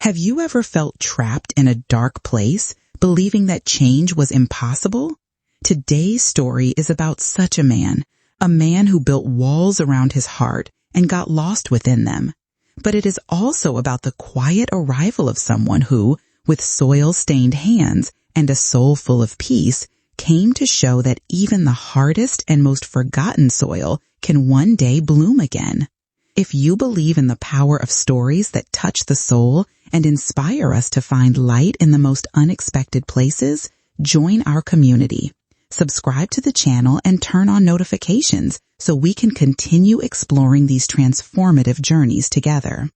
Have you ever felt trapped in a dark place, believing that change was impossible? Today's story is about such a man who built walls around his heart and got lost within them. But it is also about the quiet arrival of someone who, with soil-stained hands and a soul full of peace, came to show that even the hardest and most forgotten soil can one day bloom again. If you believe in the power of stories that touch the soul and inspire us to find light in the most unexpected places, join our community. Subscribe to the channel and turn on notifications so we can continue exploring these transformative journeys together.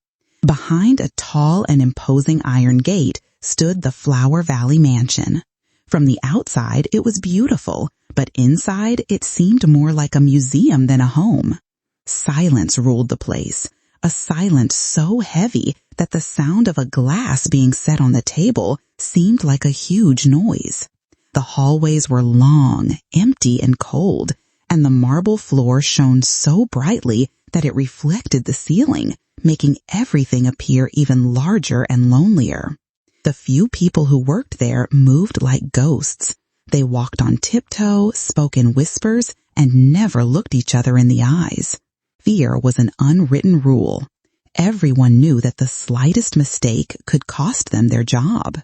Behind a tall and imposing iron gate stood the Flower Valley Mansion. From the outside, it was beautiful, but inside it seemed more like a museum than a home. Silence ruled the place, a silence so heavy that the sound of a glass being set on the table seemed like a huge noise. The hallways were long, empty, and cold, and the marble floor shone so brightly that it reflected the ceiling, making everything appear even larger and lonelier. The few people who worked there moved like ghosts. They walked on tiptoe, spoke in whispers, and never looked each other in the eyes. Fear was an unwritten rule. Everyone knew that the slightest mistake could cost them their job.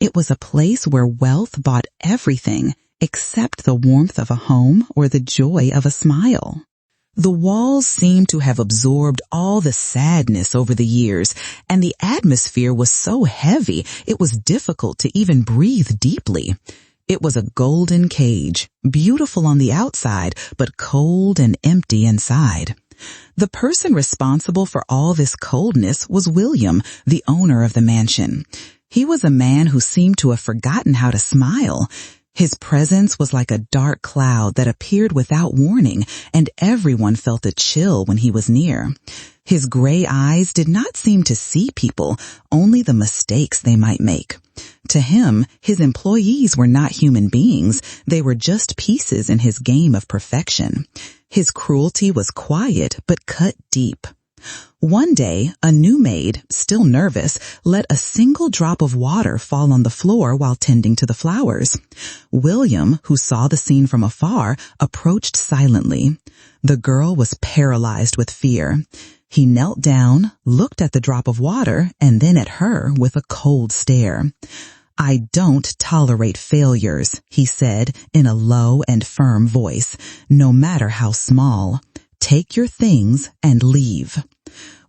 It was a place where wealth bought everything except the warmth of a home or the joy of a smile. The walls seemed to have absorbed all the sadness over the years, and the atmosphere was so heavy it was difficult to even breathe deeply. It was a golden cage, beautiful on the outside, but cold and empty inside. The person responsible for all this coldness was William, the owner of the mansion. He was a man who seemed to have forgotten how to smile. His presence was like a dark cloud that appeared without warning, and everyone felt a chill when he was near. His gray eyes did not seem to see people, only the mistakes they might make. To him, his employees were not human beings. They were just pieces in his game of perfection. His cruelty was quiet but cut deep. One day, a new maid, still nervous, let a single drop of water fall on the floor while tending to the flowers. William, who saw the scene from afar, approached silently. The girl was paralyzed with fear. He knelt down, looked at the drop of water, and then at her with a cold stare. "I don't tolerate failures," he said in a low and firm voice, "no matter how small. Take your things and leave."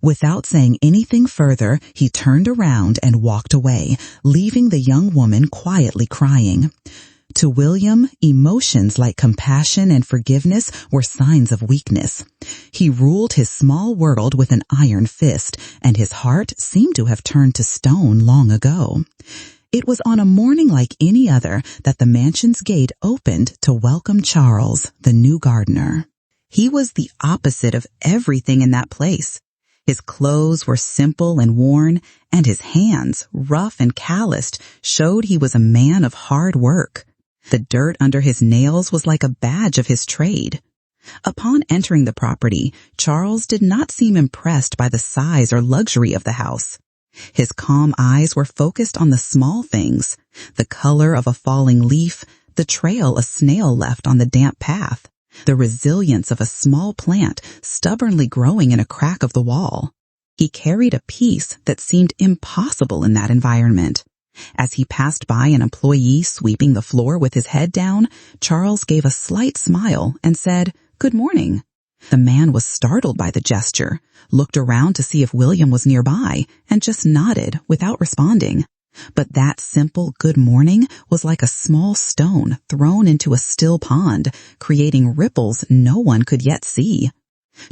Without saying anything further, he turned around and walked away, leaving the young woman quietly crying. To William, emotions like compassion and forgiveness were signs of weakness. He ruled his small world with an iron fist, and his heart seemed to have turned to stone long ago. It was on a morning like any other that the mansion's gate opened to welcome Charles, the new gardener. He was the opposite of everything in that place. His clothes were simple and worn, and his hands, rough and calloused, showed he was a man of hard work. The dirt under his nails was like a badge of his trade. Upon entering the property, Charles did not seem impressed by the size or luxury of the house. His calm eyes were focused on the small things, the color of a falling leaf, the trail a snail left on the damp path, the resilience of a small plant stubbornly growing in a crack of the wall. He carried a peace that seemed impossible in that environment. As he passed by an employee sweeping the floor with his head down, Charles gave a slight smile and said, "Good morning." The man was startled by the gesture, looked around to see if William was nearby, and just nodded without responding. But that simple good morning was like a small stone thrown into a still pond, creating ripples no one could yet see.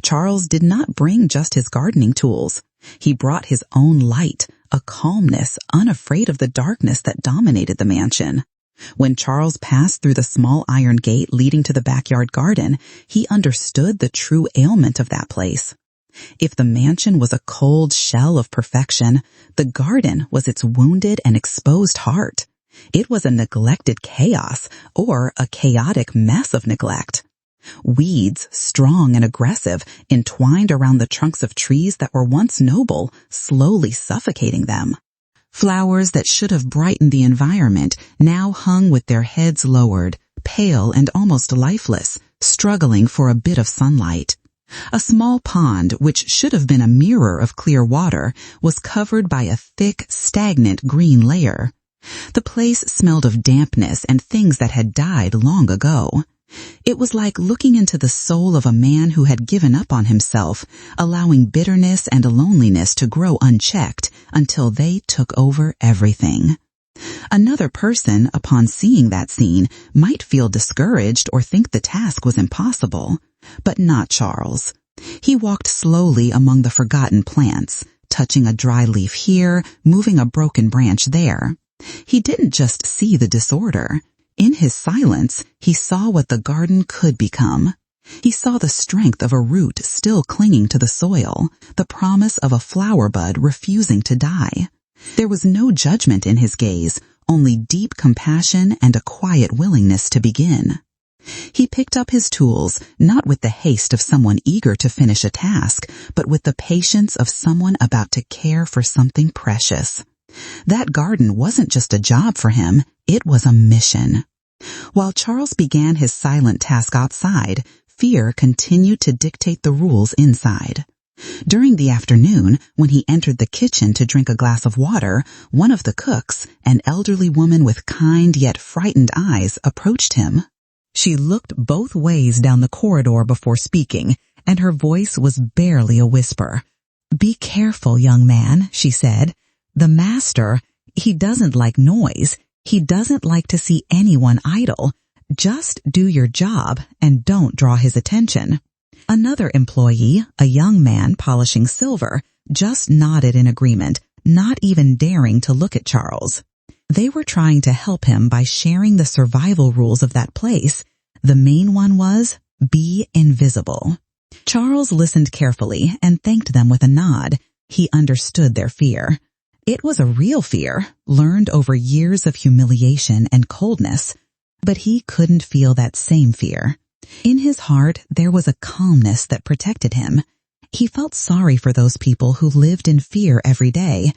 Charles did not bring just his gardening tools. He brought his own light, a calmness unafraid of the darkness that dominated the mansion. When Charles passed through the small iron gate leading to the backyard garden, he understood the true ailment of that place. If the mansion was a cold shell of perfection, the garden was its wounded and exposed heart. It was a neglected chaos, or a chaotic mess of neglect. Weeds, strong and aggressive, entwined around the trunks of trees that were once noble, slowly suffocating them. Flowers that should have brightened the environment now hung with their heads lowered, pale and almost lifeless, struggling for a bit of sunlight. A small pond, which should have been a mirror of clear water, was covered by a thick, stagnant green layer. The place smelled of dampness and things that had died long ago. It was like looking into the soul of a man who had given up on himself, allowing bitterness and loneliness to grow unchecked until they took over everything. Another person, upon seeing that scene, might feel discouraged or think the task was impossible, but not Charles. He walked slowly among the forgotten plants, touching a dry leaf here, moving a broken branch there. He didn't just see the disorder. In his silence, he saw what the garden could become. He saw the strength of a root still clinging to the soil, the promise of a flower bud refusing to die. There was no judgment in his gaze, only deep compassion and a quiet willingness to begin. He picked up his tools, not with the haste of someone eager to finish a task, but with the patience of someone about to care for something precious. That garden wasn't just a job for him, it was a mission. While Charles began his silent task outside, fear continued to dictate the rules inside. During the afternoon, when he entered the kitchen to drink a glass of water, one of the cooks, an elderly woman with kind yet frightened eyes, approached him. She looked both ways down the corridor before speaking, and her voice was barely a whisper. "Be careful, young man," she said. "The master, he doesn't like noise. He doesn't like to see anyone idle. Just do your job and don't draw his attention." Another employee, a young man polishing silver, just nodded in agreement, not even daring to look at Charles. They were trying to help him by sharing the survival rules of that place. The main one was, be invisible. Charles listened carefully and thanked them with a nod. He understood their fear. It was a real fear, learned over years of humiliation and coldness, but he couldn't feel that same fear. In his heart, there was a calmness that protected him. He felt sorry for those people who lived in fear every day,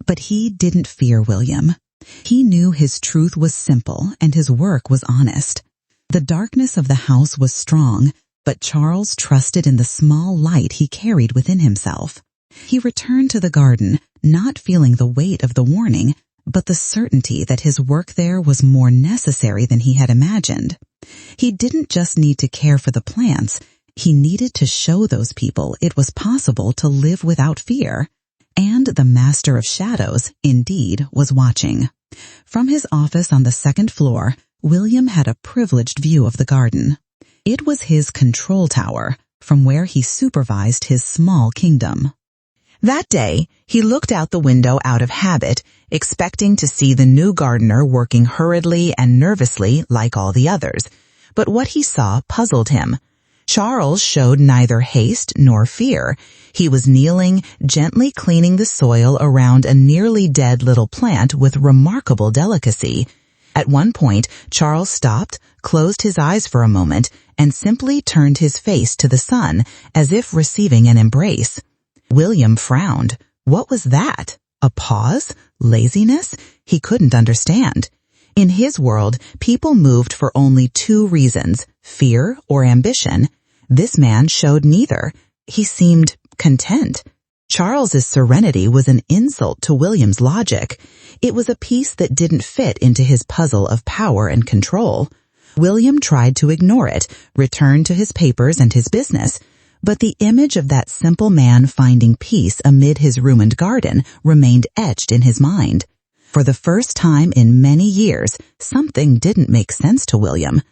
but he didn't fear William. He knew his truth was simple and his work was honest. The darkness of the house was strong, but Charles trusted in the small light he carried within himself. He returned to the garden, not feeling the weight of the warning, but the certainty that his work there was more necessary than he had imagined. He didn't just need to care for the plants, he needed to show those people it was possible to live without fear. And the Master of Shadows, indeed, was watching. From his office on the second floor, William had a privileged view of the garden. It was his control tower, from where he supervised his small kingdom. That day, he looked out the window out of habit, expecting to see the new gardener working hurriedly and nervously like all the others. But what he saw puzzled him. Charles showed neither haste nor fear. He was kneeling, gently cleaning the soil around a nearly dead little plant with remarkable delicacy. At one point, Charles stopped, closed his eyes for a moment, and simply turned his face to the sun, as if receiving an embrace. William frowned. What was that? A pause? Laziness? He couldn't understand. In his world, people moved for only two reasons, fear or ambition. This man showed neither. He seemed content. Charles's serenity was an insult to William's logic. It was a piece that didn't fit into his puzzle of power and control. William tried to ignore it, return to his papers and his business. But the image of that simple man finding peace amid his ruined garden remained etched in his mind. For the first time in many years, something didn't make sense to William.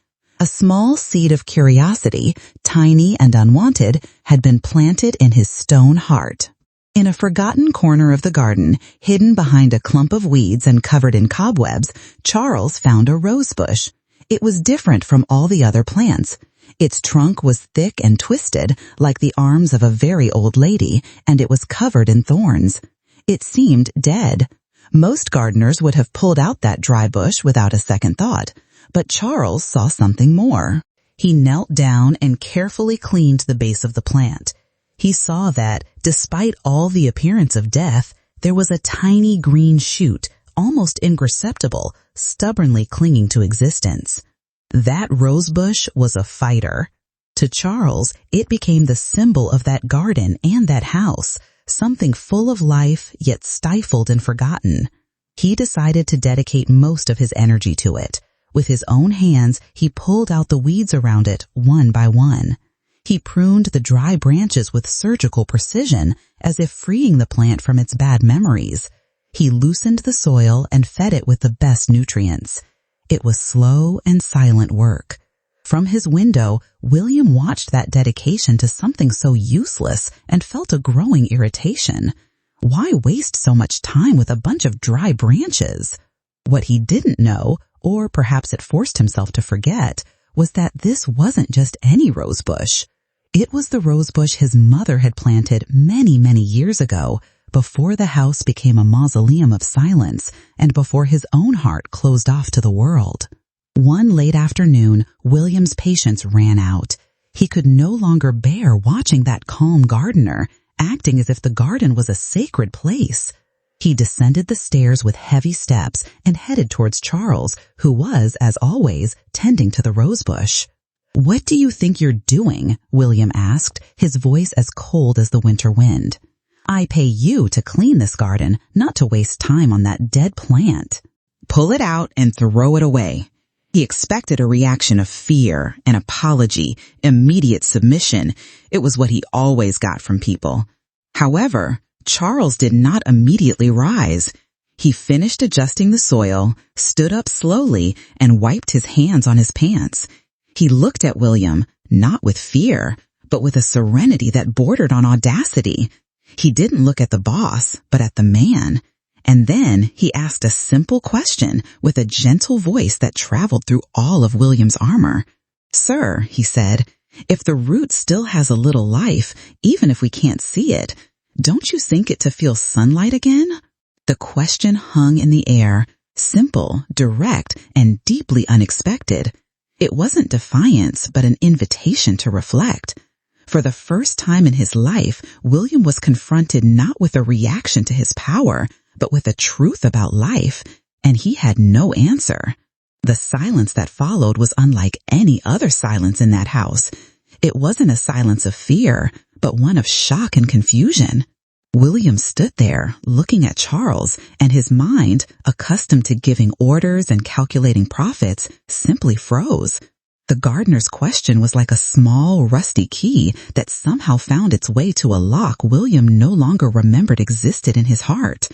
A small seed of curiosity, tiny and unwanted, had been planted in his stone heart. In a forgotten corner of the garden, hidden behind a clump of weeds and covered in cobwebs, Charles found a rose bush. It was different from all the other plants. Its trunk was thick and twisted, like the arms of a very old lady, and it was covered in thorns. It seemed dead. Most gardeners would have pulled out that dry bush without a second thought, but Charles saw something more. He knelt down and carefully cleaned the base of the plant. He saw that, despite all the appearance of death, there was a tiny green shoot, almost imperceptible, stubbornly clinging to existence. That rosebush was a fighter. To Charles, it became the symbol of that garden and that house, something full of life yet stifled and forgotten. He decided to dedicate most of his energy to it. With his own hands, he pulled out the weeds around it one by one. He pruned the dry branches with surgical precision, as if freeing the plant from its bad memories. He loosened the soil and fed it with the best nutrients. It was slow and silent work. From his window, William watched that dedication to something so useless and felt a growing irritation. Why waste so much time with a bunch of dry branches? What he didn't know, or perhaps it forced himself to forget, was that this wasn't just any rosebush. It was the rosebush his mother had planted many, many years ago, before the house became a mausoleum of silence and before his own heart closed off to the world. One late afternoon, William's patience ran out. He could no longer bear watching that calm gardener, acting as if the garden was a sacred place. He descended the stairs with heavy steps and headed towards Charles, who was, as always, tending to the rosebush. "What do you think you're doing?" William asked, his voice as cold as the winter wind. "I pay you to clean this garden, not to waste time on that dead plant." "Pull it out and throw it away." He expected a reaction of fear, an apology, immediate submission. It was what he always got from people. However, Charles did not immediately rise. He finished adjusting the soil, stood up slowly, and wiped his hands on his pants. He looked at William, not with fear, but with a serenity that bordered on audacity. He didn't look at the boss, but at the man. And then he asked a simple question with a gentle voice that traveled through all of William's armor. "Sir," he said, "if the root still has a little life, even if we can't see it, don't you think it to feel sunlight again?" The question hung in the air, simple, direct, and deeply unexpected. It wasn't defiance, but an invitation to reflect. For the first time in his life, William was confronted not with a reaction to his power, but with a truth about life, and he had no answer. The silence that followed was unlike any other silence in that house. It wasn't a silence of fear, but one of shock and confusion. William stood there, looking at Charles, and his mind, accustomed to giving orders and calculating profits, simply froze. The gardener's question was like a small, rusty key that somehow found its way to a lock William no longer remembered existed in his heart.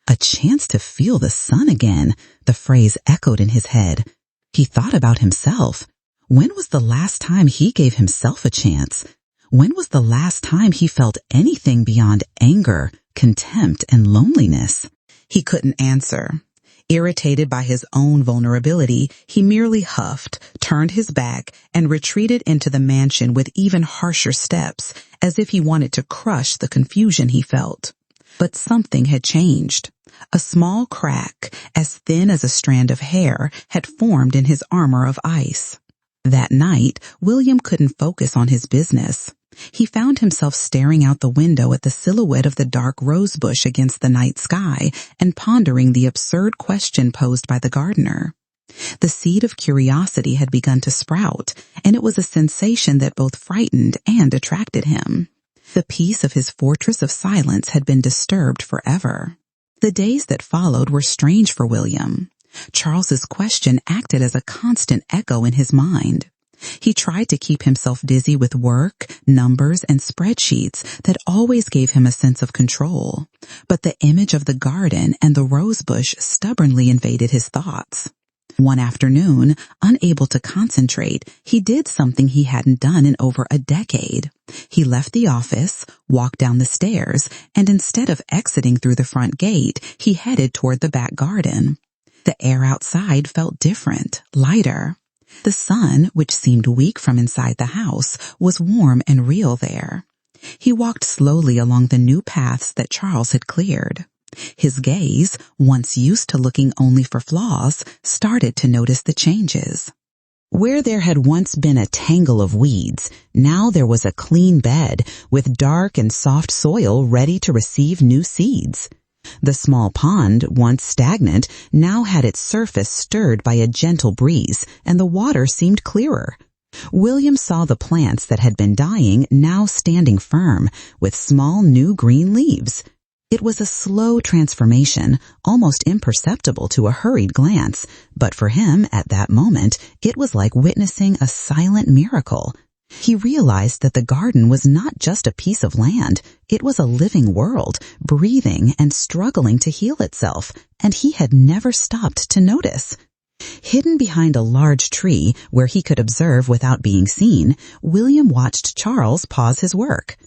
A chance to feel the sun again, the phrase echoed in his head. He thought about himself. When was the last time he gave himself a chance? When was the last time he felt anything beyond anger, contempt, and loneliness? He couldn't answer. Irritated by his own vulnerability, he merely huffed, turned his back, and retreated into the mansion with even harsher steps, as if he wanted to crush the confusion he felt. But something had changed. A small crack, as thin as a strand of hair, had formed in his armor of ice. That night, William couldn't focus on his business. He found himself staring out the window at the silhouette of the dark rosebush against the night sky and pondering the absurd question posed by the gardener. The seed of curiosity had begun to sprout, and it was a sensation that both frightened and attracted him. The peace of his fortress of silence had been disturbed forever. The days that followed were strange for William. Charles's question acted as a constant echo in his mind. He tried to keep himself busy with work, numbers, and spreadsheets that always gave him a sense of control. But the image of the garden and the rosebush stubbornly invaded his thoughts. One afternoon, unable to concentrate, he did something he hadn't done in over a decade. He left the office, walked down the stairs, and instead of exiting through the front gate, he headed toward the back garden. The air outside felt different, lighter. The sun, which seemed weak from inside the house, was warm and real there. He walked slowly along the new paths that Charles had cleared. His gaze, once used to looking only for flaws, started to notice the changes. Where there had once been a tangle of weeds, now there was a clean bed with dark and soft soil ready to receive new seeds. The small pond, once stagnant, now had its surface stirred by a gentle breeze, and the water seemed clearer. William saw the plants that had been dying now standing firm, with small new green leaves. It was a slow transformation, almost imperceptible to a hurried glance, but for him, at that moment, it was like witnessing a silent miracle. He realized that the garden was not just a piece of land, it was a living world, breathing and struggling to heal itself, and he had never stopped to notice. Hidden behind a large tree where he could observe without being seen, William watched Charles pause his work.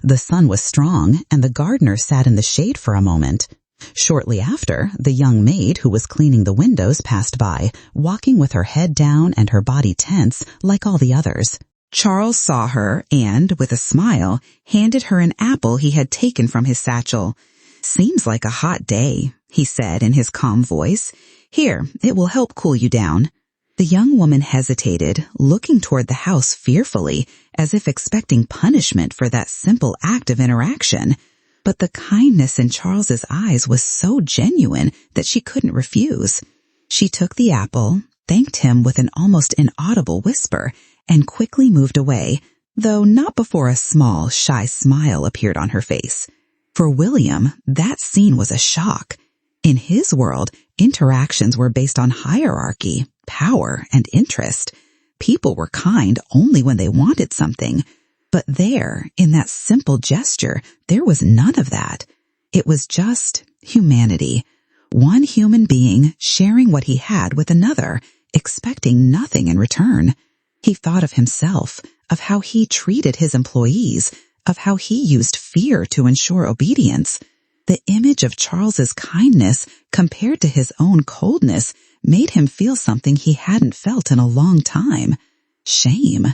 The sun was strong, and the gardener sat in the shade for a moment. Shortly after, the young maid who was cleaning the windows passed by, walking with her head down and her body tense like all the others. Charles saw her and, with a smile, handed her an apple he had taken from his satchel. "Seems like a hot day," he said in his calm voice. "Here, it will help cool you down." The young woman hesitated, looking toward the house fearfully, as if expecting punishment for that simple act of interaction. But the kindness in Charles's eyes was so genuine that she couldn't refuse. She took the apple, thanked him with an almost inaudible whisper, and quickly moved away, though not before a small, shy smile appeared on her face. For William, that scene was a shock. In his world, interactions were based on hierarchy, power, and interest. People were kind only when they wanted something. But there, in that simple gesture, there was none of that. It was just humanity. One human being sharing what he had with another, expecting nothing in return. He thought of himself, of how he treated his employees, of how he used fear to ensure obedience. The image of Charles's kindness compared to his own coldness made him feel something he hadn't felt in a long time. Shame.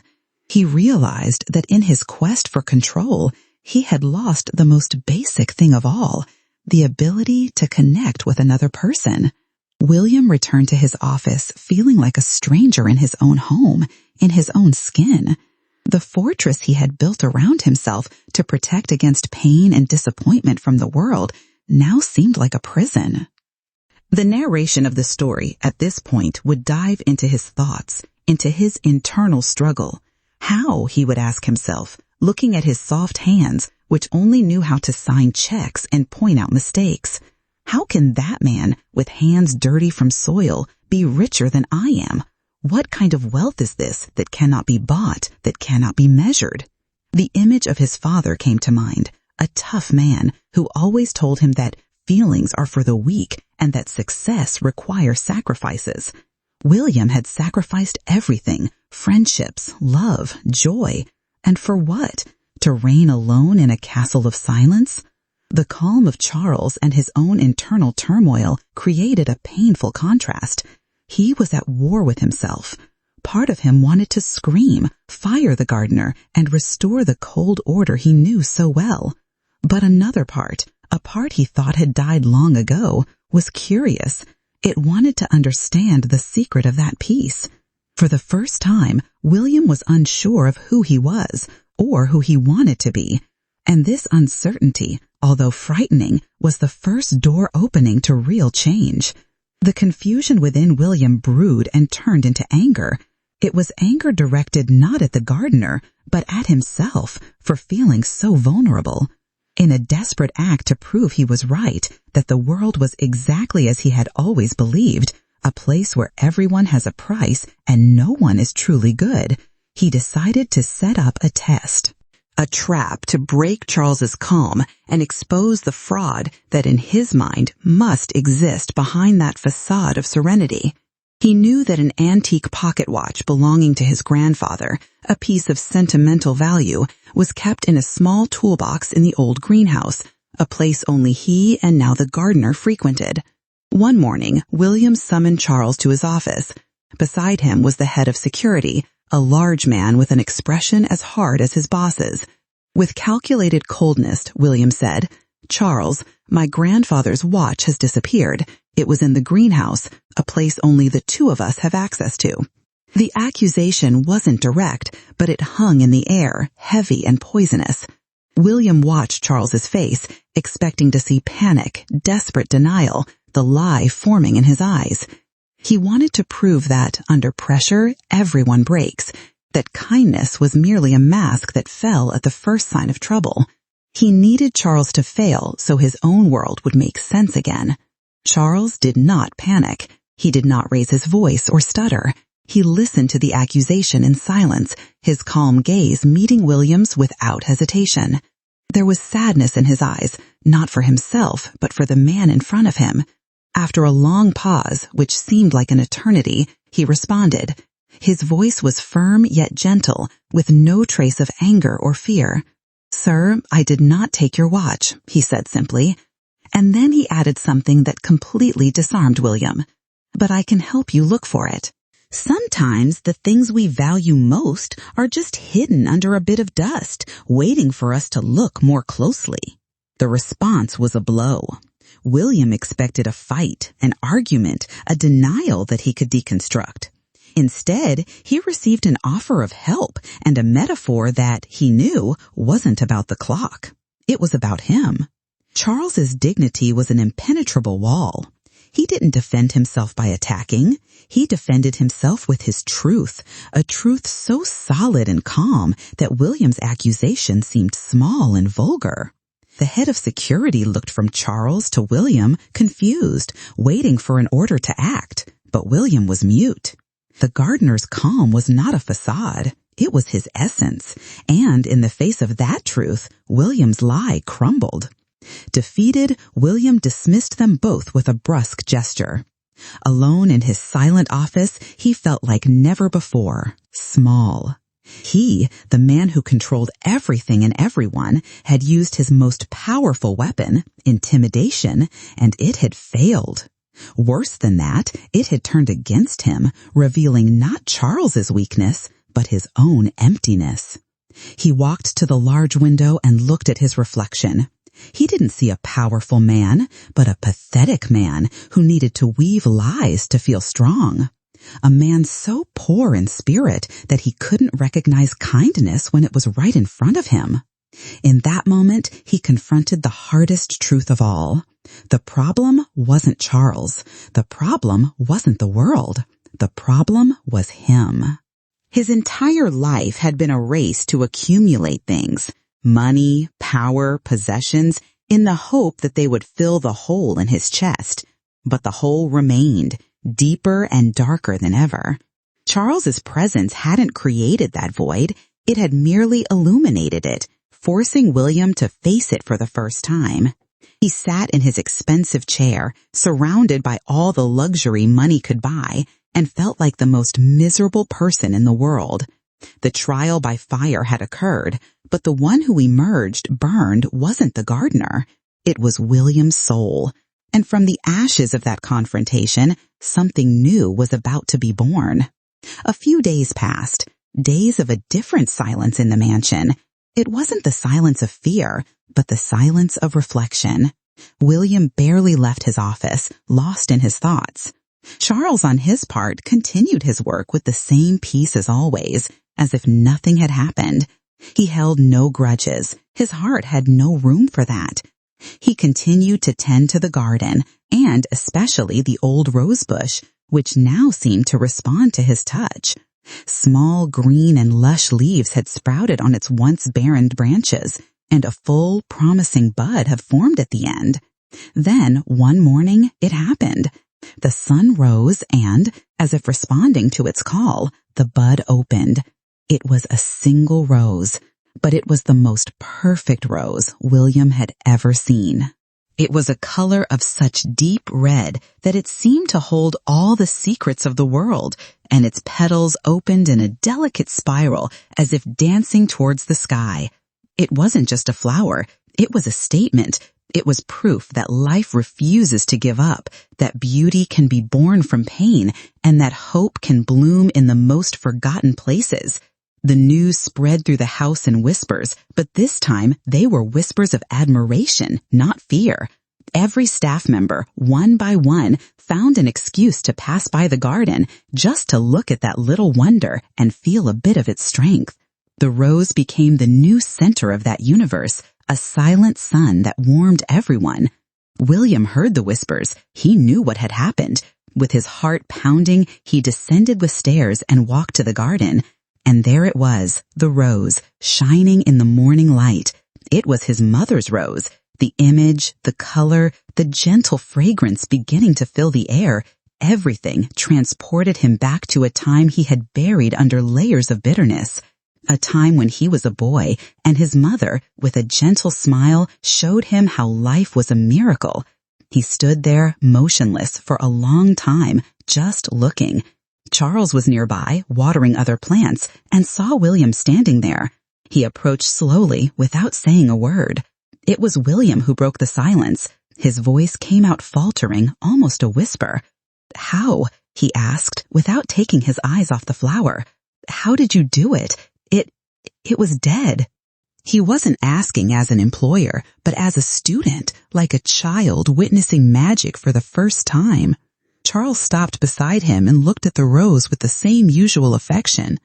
He realized that in his quest for control, he had lost the most basic thing of all, the ability to connect with another person. William returned to his office feeling like a stranger in his own home, in his own skin. The fortress he had built around himself to protect against pain and disappointment from the world now seemed like a prison. The narration of the story at this point would dive into his thoughts, into his internal struggle. How, he would ask himself, looking at his soft hands, which only knew how to sign checks and point out mistakes. How can that man, with hands dirty from soil, be richer than I am? What kind of wealth is this that cannot be bought, that cannot be measured? The image of his father came to mind, a tough man who always told him that feelings are for the weak and that success requires sacrifices. William had sacrificed everything, friendships, love, joy. And for what? To reign alone in a castle of silence? The calm of Charles and his own internal turmoil created a painful contrast. He was at war with himself. Part of him wanted to scream, fire the gardener, and restore the cold order he knew so well. But another part, a part he thought had died long ago, was curious. It wanted to understand the secret of that peace. For the first time, William was unsure of who he was, or who he wanted to be. And this uncertainty, although frightening, was the first door opening to real change. The confusion within William brewed and turned into anger. It was anger directed not at the gardener, but at himself for feeling so vulnerable. In a desperate act to prove he was right, that the world was exactly as he had always believed, a place where everyone has a price and no one is truly good, he decided to set up a test. A trap to break Charles's calm and expose the fraud that in his mind must exist behind that facade of serenity. He knew that an antique pocket watch belonging to his grandfather, a piece of sentimental value, was kept in a small toolbox in the old greenhouse, a place only he and now the gardener frequented. One morning, William summoned Charles to his office. Beside him was the head of security, a large man with an expression as hard as his boss's. With calculated coldness, William said, "Charles, my grandfather's watch has disappeared. It was in the greenhouse, a place only the two of us have access to." The accusation wasn't direct, but it hung in the air, heavy and poisonous. William watched Charles's face, expecting to see panic, desperate denial, the lie forming in his eyes. He wanted to prove that, under pressure, everyone breaks, that kindness was merely a mask that fell at the first sign of trouble. He needed Charles to fail so his own world would make sense again. Charles did not panic. He did not raise his voice or stutter. He listened to the accusation in silence, his calm gaze meeting William's without hesitation. There was sadness in his eyes, not for himself, but for the man in front of him. After a long pause, which seemed like an eternity, he responded. His voice was firm yet gentle, with no trace of anger or fear. "Sir, I did not take your watch," he said simply. And then he added something that completely disarmed William. "But I can help you look for it. Sometimes the things we value most are just hidden under a bit of dust, waiting for us to look more closely." The response was a blow. William expected a fight, an argument, a denial that he could deconstruct. Instead, he received an offer of help and a metaphor that, he knew, wasn't about the clock. It was about him. Charles's dignity was an impenetrable wall. He didn't defend himself by attacking. He defended himself with his truth, a truth so solid and calm that William's accusation seemed small and vulgar. The head of security looked from Charles to William, confused, waiting for an order to act, but William was mute. The gardener's calm was not a facade. It was his essence, and in the face of that truth, William's lie crumbled. Defeated, William dismissed them both with a brusque gesture. Alone in his silent office, he felt like never before, small. He, the man who controlled everything and everyone, had used his most powerful weapon, intimidation, and it had failed. Worse than that, it had turned against him, revealing not Charles's weakness, but his own emptiness. He walked to the large window and looked at his reflection. He didn't see a powerful man, but a pathetic man who needed to weave lies to feel strong. A man so poor in spirit that he couldn't recognize kindness when it was right in front of him. In that moment, he confronted the hardest truth of all. The problem wasn't Charles. The problem wasn't the world. The problem was him. His entire life had been a race to accumulate things, money, power, possessions, in the hope that they would fill the hole in his chest. But the hole remained, deeper and darker than ever. Charles's presence hadn't created that void. It had merely illuminated it, forcing William to face it for the first time. He sat in his expensive chair, surrounded by all the luxury money could buy, and felt like the most miserable person in the world. The trial by fire had occurred, but the one who emerged burned wasn't the gardener. It was William's soul. And from the ashes of that confrontation, something new was about to be born. A few days passed, days of a different silence in the mansion. It wasn't the silence of fear, but the silence of reflection. William barely left his office, lost in his thoughts. Charles, on his part, continued his work with the same peace as always, as if nothing had happened. He held no grudges. His heart had no room for that. He continued to tend to the garden, and especially the old rose bush, which now seemed to respond to his touch. Small, green, and lush leaves had sprouted on its once barren branches, and a full, promising bud had formed at the end. Then, one morning, it happened. The sun rose and, as if responding to its call, the bud opened. It was a single rose, but it was the most perfect rose William had ever seen. It was a color of such deep red that it seemed to hold all the secrets of the world, and its petals opened in a delicate spiral as if dancing towards the sky. It wasn't just a flower, it was a statement. It was proof that life refuses to give up, that beauty can be born from pain, and that hope can bloom in the most forgotten places. The news spread through the house in whispers, but this time they were whispers of admiration, not fear. Every staff member, one by one, found an excuse to pass by the garden just to look at that little wonder and feel a bit of its strength. The rose became the new center of that universe, a silent sun that warmed everyone. William heard the whispers. He knew what had happened. With his heart pounding, he descended the stairs and walked to the garden. And there it was, the rose, shining in the morning light. It was his mother's rose. The image, the color, the gentle fragrance beginning to fill the air, everything transported him back to a time he had buried under layers of bitterness. A time when he was a boy, and his mother, with a gentle smile, showed him how life was a miracle. He stood there, motionless, for a long time, just looking. Charles was nearby, watering other plants, and saw William standing there. He approached slowly, without saying a word. It was William who broke the silence. His voice came out faltering, almost a whisper. "How?" he asked, without taking his eyes off the flower. "How did you do it? It was dead." He wasn't asking as an employer, but as a student, like a child witnessing magic for the first time. Charles stopped beside him and looked at the rose with the same usual affection.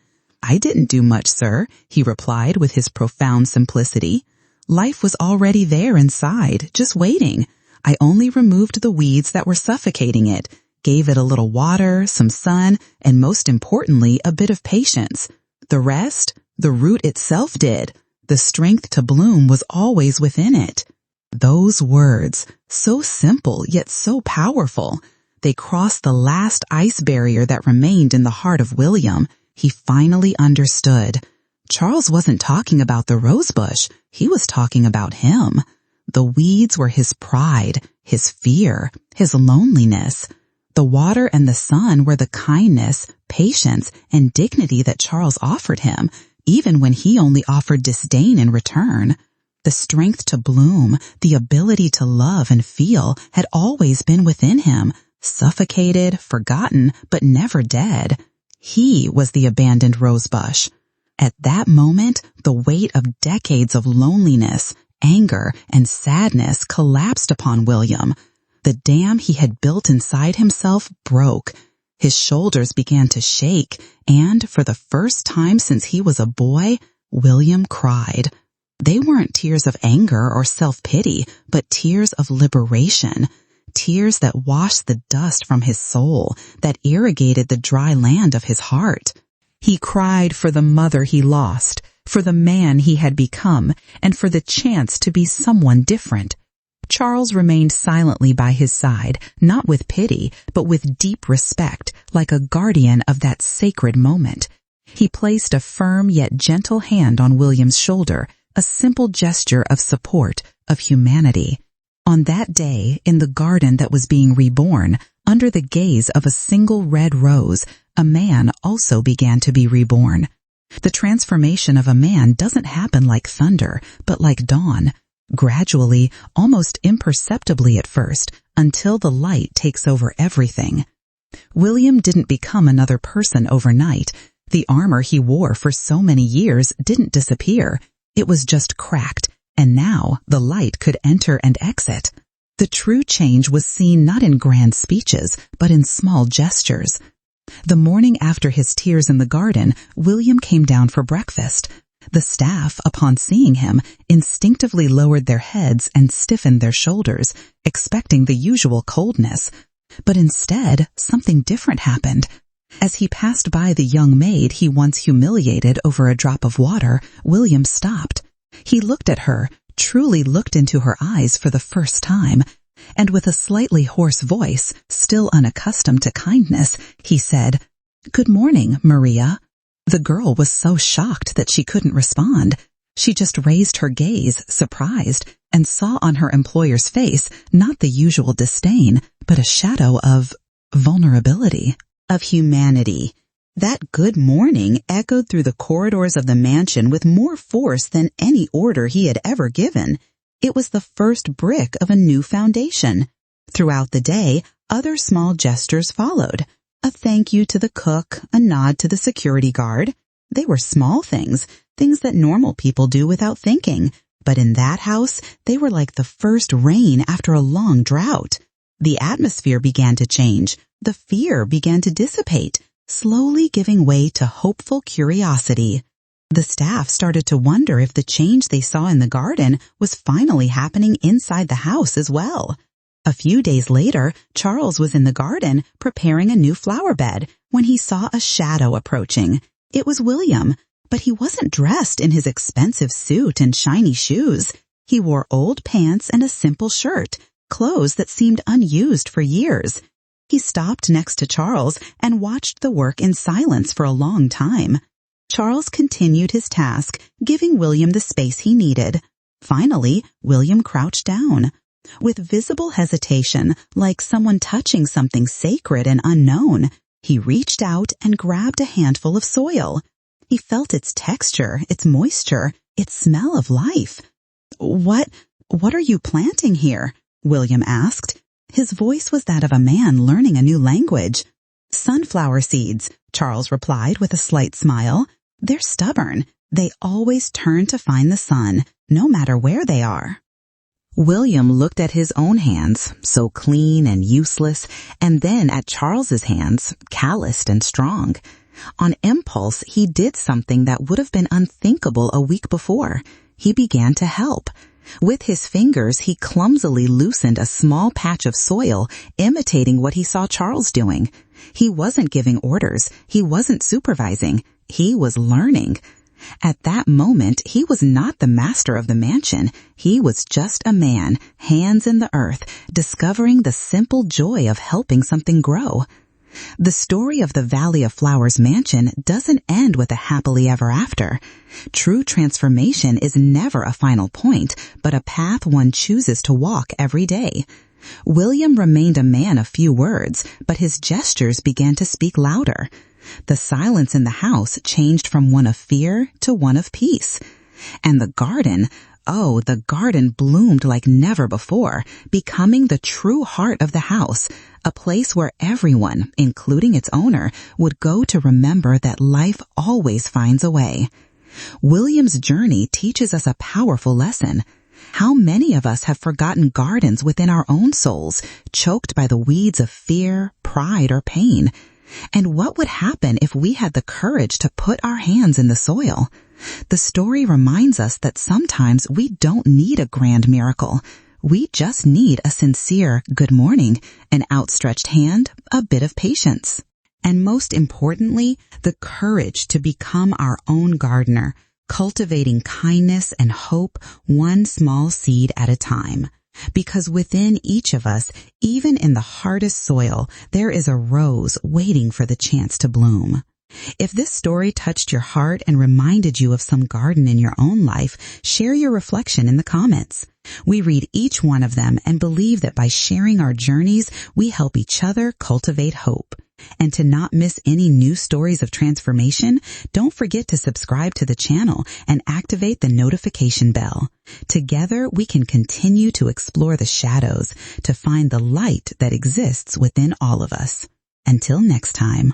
"I didn't do much, sir," he replied with his profound simplicity. "Life was already there inside, just waiting. I only removed the weeds that were suffocating it, gave it a little water, some sun, and most importantly, a bit of patience. The rest, the root itself did. The strength to bloom was always within it." Those words, so simple yet so powerful. They crossed the last ice barrier that remained in the heart of William. He finally understood. Charles wasn't talking about the rosebush. He was talking about him. The weeds were his pride, his fear, his loneliness. The water and the sun were the kindness, patience, and dignity that Charles offered him, even when he only offered disdain in return. The strength to bloom, the ability to love and feel had always been within him, suffocated, forgotten, but never dead. He was the abandoned rosebush. At that moment, the weight of decades of loneliness, anger, and sadness collapsed upon William. The dam he had built inside himself broke. His shoulders began to shake, and for the first time since he was a boy, William cried. They weren't tears of anger or self-pity, but tears of liberation. Tears that washed the dust from his soul, that irrigated the dry land of his heart. He cried for the mother he lost, for the man he had become, and for the chance to be someone different. Charles remained silently by his side, not with pity, but with deep respect, like a guardian of that sacred moment. He placed a firm yet gentle hand on William's shoulder, a simple gesture of support, of humanity. On that day, in the garden that was being reborn, under the gaze of a single red rose, a man also began to be reborn. The transformation of a man doesn't happen like thunder, but like dawn. Gradually, almost imperceptibly at first, until the light takes over everything. William didn't become another person overnight. The armor he wore for so many years didn't disappear. It was just cracked, and now the light could enter and exit. The true change was seen not in grand speeches, but in small gestures. The morning after his tears in the garden, William came down for breakfast. The staff, upon seeing him, instinctively lowered their heads and stiffened their shoulders, expecting the usual coldness. But instead, something different happened. As he passed by the young maid he once humiliated over a drop of water, William stopped. He looked at her, truly looked into her eyes for the first time, and with a slightly hoarse voice, still unaccustomed to kindness, he said, "Good morning, Maria." The girl was so shocked that she couldn't respond. She just raised her gaze, surprised, and saw on her employer's face not the usual disdain, but a shadow of vulnerability, of humanity. That good morning echoed through the corridors of the mansion with more force than any order he had ever given. It was the first brick of a new foundation. Throughout the day, other small gestures followed. A thank you to the cook, a nod to the security guard. They were small things, things that normal people do without thinking. But in that house, they were like the first rain after a long drought. The atmosphere began to change. The fear began to dissipate, slowly giving way to hopeful curiosity. The staff started to wonder if the change they saw in the garden was finally happening inside the house as well. A few days later, Charles was in the garden preparing a new flower bed when he saw a shadow approaching. It was William, but he wasn't dressed in his expensive suit and shiny shoes. He wore old pants and a simple shirt, clothes that seemed unused for years. He stopped next to Charles and watched the work in silence for a long time. Charles continued his task, giving William the space he needed. Finally, William crouched down. With visible hesitation, like someone touching something sacred and unknown, he reached out and grabbed a handful of soil. He felt its texture, its moisture, its smell of life. What are you planting here?" William asked. His voice was that of a man learning a new language. "Sunflower seeds," Charles replied with a slight smile. "They're stubborn. They always turn to find the sun, no matter where they are." William looked at his own hands, so clean and useless, and then at Charles's hands, calloused and strong. On impulse, he did something that would have been unthinkable a week before. He began to help. With his fingers, he clumsily loosened a small patch of soil, imitating what he saw Charles doing. He wasn't giving orders. He wasn't supervising. He was learning. At that moment, he was not the master of the mansion. He was just a man, hands in the earth, discovering the simple joy of helping something grow. The story of the Valley of Flowers mansion doesn't end with a happily ever after. True transformation is never a final point, but a path one chooses to walk every day. William remained a man of few words, but his gestures began to speak louder. The silence in the house changed from one of fear to one of peace. And the garden bloomed like never before, becoming the true heart of the house, a place where everyone, including its owner, would go to remember that life always finds a way. William's journey teaches us a powerful lesson. How many of us have forgotten gardens within our own souls, choked by the weeds of fear, pride, or pain? And what would happen if we had the courage to put our hands in the soil? The story reminds us that sometimes we don't need a grand miracle. We just need a sincere good morning, an outstretched hand, a bit of patience. And most importantly, the courage to become our own gardener, cultivating kindness and hope one small seed at a time. Because within each of us, even in the hardest soil, there is a rose waiting for the chance to bloom. If this story touched your heart and reminded you of some garden in your own life, share your reflection in the comments. We read each one of them and believe that by sharing our journeys, we help each other cultivate hope. And to not miss any new stories of transformation, don't forget to subscribe to the channel and activate the notification bell. Together, we can continue to explore the shadows to find the light that exists within all of us. Until next time.